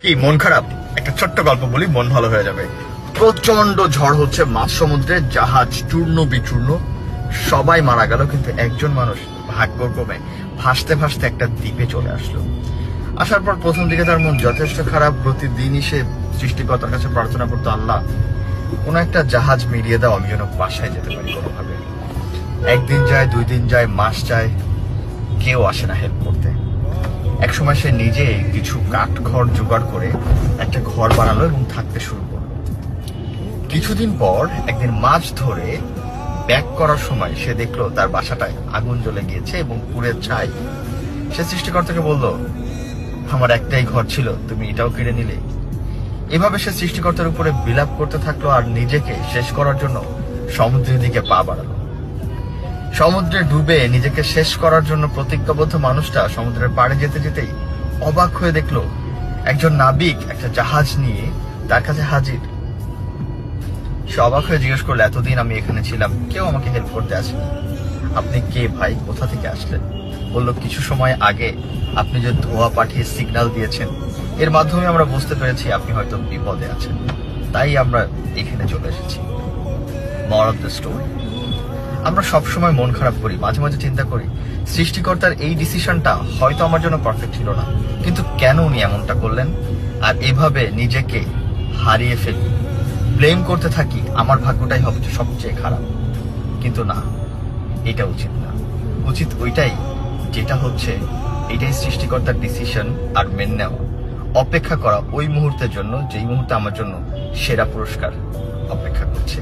কি মন খারাপ? একটা ছোট্ট গল্প বলি, মন ভালো হয়ে যাবে। প্রচন্ড ঝড় হচ্ছে, মাঝ সমুদ্রে জাহাজ চূর্ণ বিচূর্ণ, সবাই মারা গেল, কিন্তু একজন মানুষ ভাগ্যক্রমে ভাসতে ভাসতে একটা দ্বীপে চলে আসলো। আসার পর প্রথম দিকে তার মন যথেষ্ট খারাপ। প্রতিদিনই সে সৃষ্টিকর্তার কাছে প্রার্থনা করতো, আল্লাহ কোন একটা জাহাজ মিলিয়ে দাও, আমি যেন বাসায় যেতে পারি কোনোভাবে। একদিন যায়, 2 দিন যায়, মাস যায়, কেউ আসে না হেল্প করতে। একসময় সে নিজে কিছু কাঠ ঘর জোগাড় করে একটা ঘর বানালো এবং থাকতে শুরু করলো। কিছুদিন পর একদিন মাছ ধরে ব্যাক করার সময় সে দেখলো তার বাসাটায় আগুন জ্বলে গিয়েছে এবং পুড়ে ছাই। সে সৃষ্টিকর্তাকে বলল, আমার একটাই ঘর ছিল, তুমি এটাও কেড়ে নিলে। এভাবে সে সৃষ্টিকর্তার উপরে বিলাপ করতে থাকলো আর নিজেকে শেষ করার জন্য সমুদ্রের দিকে পা বাড়ালো। সমুদ্রে ডুবে নিজেকে শেষ করার জন্য প্রতিজ্ঞাবদ্ধ মানুষটা সমুদ্রের পাড়ে যেতে যেতেই অবাক হয়ে দেখলো একজন নাবিক একটা জাহাজ নিয়ে তার কাছে হাজির। সে অবাক হয়ে জিজ্ঞেস করলো, এতদিন আমি এখানে ছিলাম, কেউ আমাকে হেল্প করতে আসেনি, আপনি কে ভাই, কোথা থেকে আসলেন? বলল, কিছু সময় আগে আপনি যে ধোঁয়া পাঠিয়ে সিগন্যাল দিয়েছেন, এর মাধ্যমে আমরা বুঝতে পেরেছি আপনি হয়তো বিপদে আছেন, তাই আমরা এখানে চলে এসেছি। মোরাল অফ দ্য স্টোরি, আমরা সবসময় মন খারাপ করি, মাঝে মাঝে চিন্তা করি সৃষ্টিকর্তার এই ডিসিশনটা হয়তো আমার জন্য পারফেক্ট ছিল না, কিন্তু কেন উনি এমনটা করলেন? আর এভাবে নিজেকে হারিয়ে ফেলি, ব্লেম করতে থাকি, আমার ভাগ্যটাই হবে সবচেয়ে খারাপ। কিন্তু না, এটা উচিত না। উচিত ওইটাই যেটা হচ্ছে, এটাই সৃষ্টিকর্তার ডিসিশন, আর মেনে নেওয়া, অপেক্ষা করা ওই মুহূর্তের জন্য যেই মুহূর্তে আমার জন্য সেরা পুরস্কার অপেক্ষা করছে।